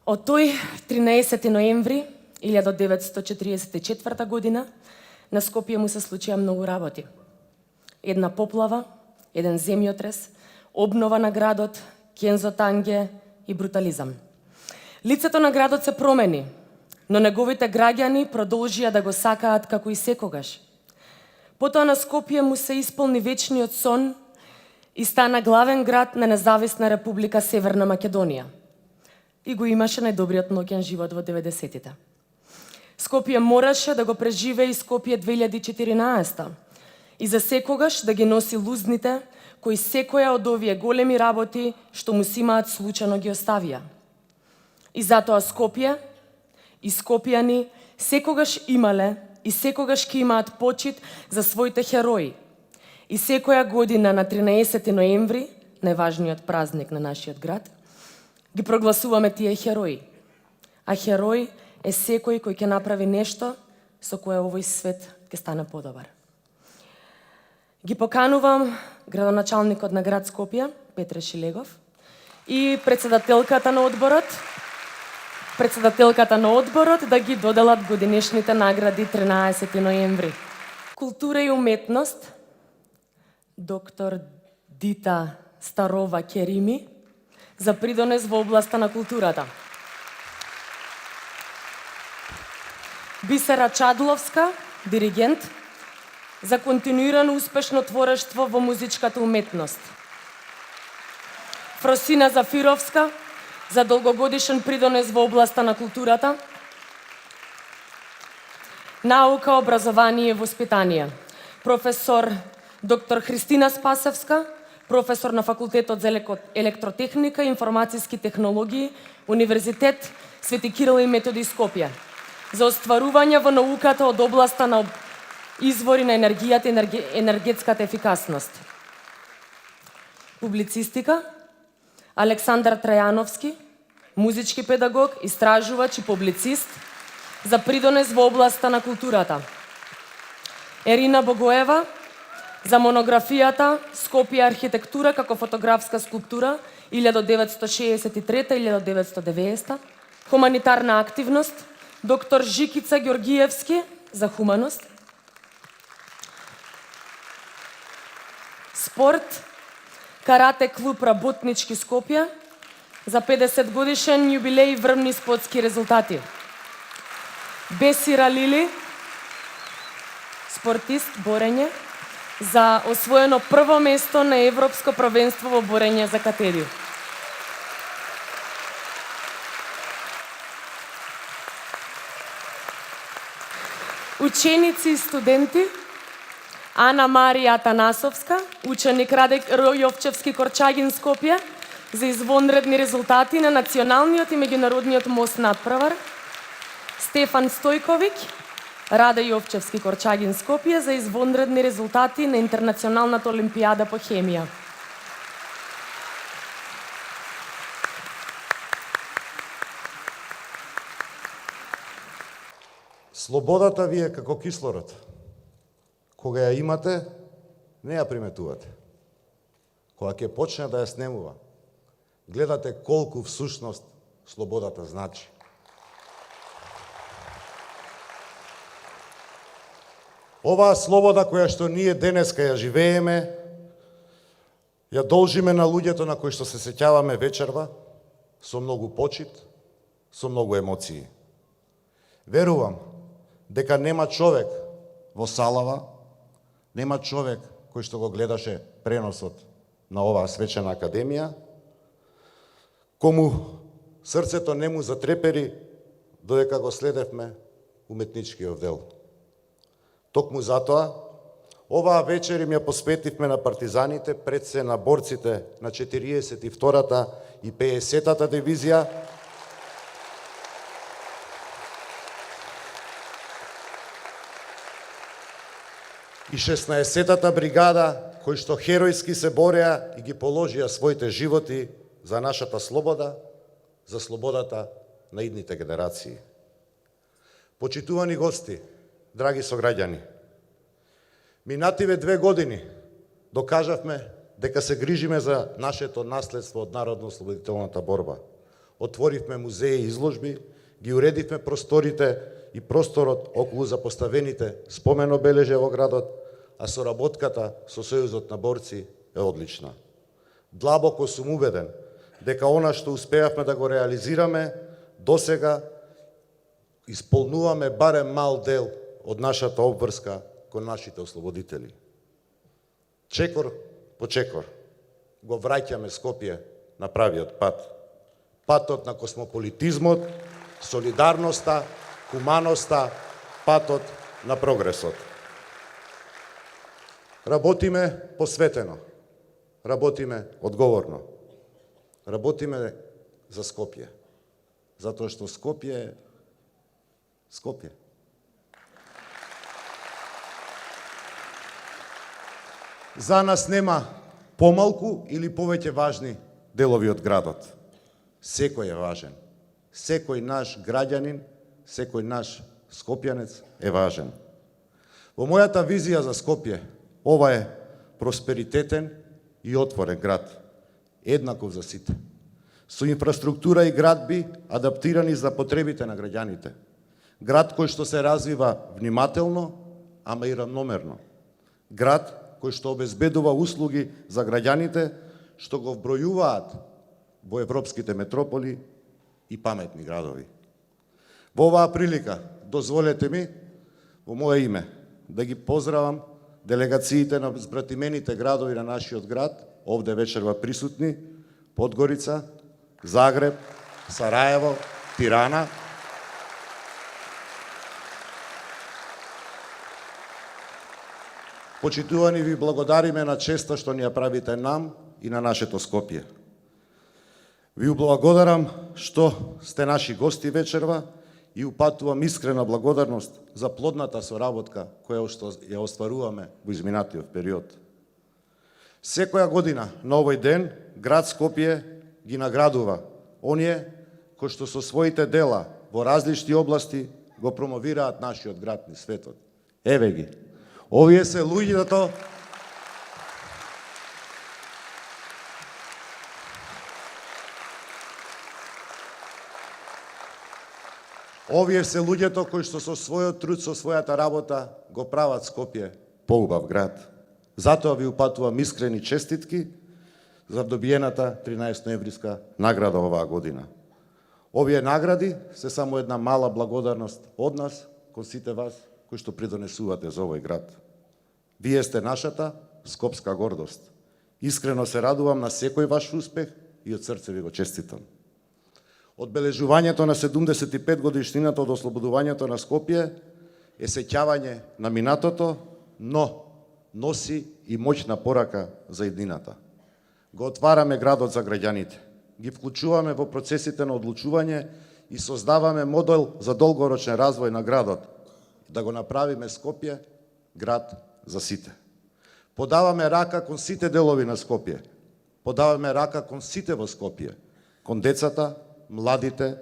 Од тој 13 ноември 1944 година на Скопје му се случија многу работи. Една поплава, еден земјотрес, обнова на градот, кензотанге и брутализам. Лицето на градот се промени, но неговите граѓани продолжија да го сакаат како и секогаш. Потоа на Скопје му се исполни вечниот сон и стана главен град на независна република Северна Македонија. И го имаше најдобриот ноќен живот во 90-тите. Скопје мораше да го преживее и Скопје 2014 и за секогаш да ги носи лузните кои секоја од овие големи работи што му си имаат случајно ги оставија. И затоа Скопје и скопјани секогаш имале и секогаш ќе имаат почит за своите херои. И секоја година на 13 ноември, најважниот празник на нашиот град, ги прогласуваме тие херои. А херој е секој кој ќе направи нешто со кое овој свет ќе стане подобар. Ги поканувам градоначалникот на град Скопје, Петре Шилегов, и председателката на одборот да ги доделат годинешните награди 13 ноември. Култура и уметност, доктор Дита Старова Керими, за придонес во областа на културата. Бисера Чадловска, диригент, за континуирано успешно творештво во музичката уметност. Фросина Зафировска, за долгогодишен придонес во областа на културата. Наука, образование и воспитание. Професор доктор Христина Спасевска, професор на Факултетот за електротехника и информацијски технологии, Универзитет Свети Кирил и Методи Скопје, за остварување во науката од областа на извори на енергијата и енергетската ефикасност. Публицистика, Александар Трајановски, музички педагог, истражувач и публицист, за придонес во областа на културата. Ерина Богоева, за монографијата Скопје архитектура како фотографска скулптура 1963-1990, хуманитарна активност, доктор Жикица Ѓоргиевски за хуманост, спорт, карате клуб Работнички Скопје за 50 годишен јубилеј врвни спортски резултати. Бесира Лили, спортист, борење, за освоено прво место на Европско првенство во борење за катеди. Ученици и студенти, Ана Марија Атанасовска, ученик Радек Јовчевски Корчагин Скопје, за извонредни резултати на националниот и меѓународниот мост надпревар. Стефан Стојковиќ, Раде Јовчевски Корчагин Скопје, за извонредни резултати на Интернационалната олимпијада по хемија. Слободата ви е како кислород. Кога ја имате, не ја приметувате. Кога ќе почне да ја снемува, гледате колку всушност слободата значи. Оваа слобода која што ние денеска ја живееме, ја должиме на луѓето на кои што се сеќаваме вечерва, со многу почит, со многу емоции. Верувам дека нема човек во салава, нема човек кој што го гледаше преносот на оваа свечена академија, кому срцето не му затрепери додека го следевме уметничкиот дел. Токму затоа, оваа вечер им ја посветивме на партизаните, пред се на борците на 42-та и 50-та дивизија, и 16-та бригада, кои што херојски се бореа и ги положија своите животи за нашата слобода, за слободата на идните генерации. Почитувани гости, драги сограѓани, минативе 2 години докажавме дека се грижиме за нашето наследство од народно-ослободителната борба. Отворивме музеи и изложби, ги уредивме просторите и просторот околу запоставените спомен-обележја во градот, а соработката со Сојузот на борци е одлична. Длабоко сум убеден дека она што успеавме да го реализираме досега исполнуваме барем мал дел од нашата обврска кон нашите ослободители. Чекор по чекор го враќаме Скопје на правиот пат. Патот на космополитизмот, солидарноста, хуманоста, патот на прогресот. Работиме посветено, работиме одговорно, работиме за Скопје, затоа што Скопје е Скопје. За нас нема помалку или повеќе важни делови од градот. Секој е важен. Секој наш граѓанин, секој наш скопјанец е важен. Во мојата визија за Скопје, ова е просперитетен и отворен град, еднаков за сите, со инфраструктура и градби адаптирани за потребите на граѓаните. Град кој што се развива внимателно, ама и равномерно. Град кој што обезбедува услуги за граѓаните што го вбројуваат во европските метрополи и паметни градови. Во оваа прилика, дозволете ми, во моје име, да ги поздравам делегациите на збратимените градови на нашиот град, овде вечерва присутни, Подгорица, Загреб, Сараево, Тирана. Почитувани, ви благодариме на честа што ни ја правите нам и на нашето Скопје. Ви благодарам што сте наши гости вечерва и упатувам искрена благодарност за плодната соработка која што ја остваруваме во изминатиот период. Секоја година на овој ден град Скопје ги наградува оние кои што со своите дела во различни области го промовираат нашиот град низ светот. Еве ги. Овие се луѓето кои што со својот труд, со својата работа го прават Скопје поубав град. Затоа ви упатувам искрени честитки за добиената 13 ноемвриска награда оваа година. Овие награди се само една мала благодарност од нас кон сите вас кои што придонесувате за овој град. Вие сте нашата скопска гордост. Искрено се радувам на секој ваш успех и од срце ви го честитам. Одбележувањето на 75 годишнината од ослободувањето на Скопје е сеќавање на минатото, но носи и моќна порака за иднината. Го отвараме градот за граѓаните, ги вклучуваме во процесите на одлучување и создаваме модел за долгорочен развој на градот, да го направиме Скопје град за сите. Подаваме рака кон сите делови на Скопје, подаваме рака кон сите во Скопје, кон децата, младите,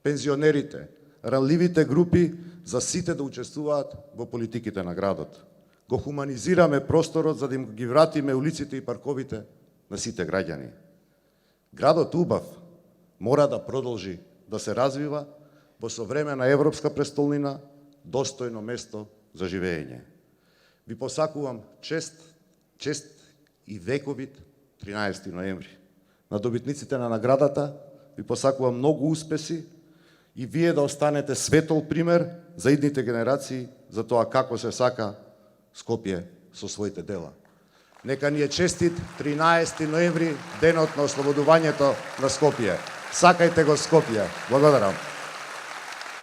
пензионерите, ранливите групи, за сите да учествуваат во политиките на градот. Го хуманизираме просторот за да им ги вратиме улиците и парковите на сите граѓани. Градот убав мора да продолжи да се развива во современа европска престолнина, достојно место за живење. Ви посакувам чест и вековит 13 ноември. На добитниците на наградата ви посакувам многу успеси и вие да останете светол пример за идните генерации за тоа како се сака Скопје со своите дела. Нека ни е честит 13 ноември, денот на ослободувањето на Скопје. Сакајте го Скопје. Благодарам.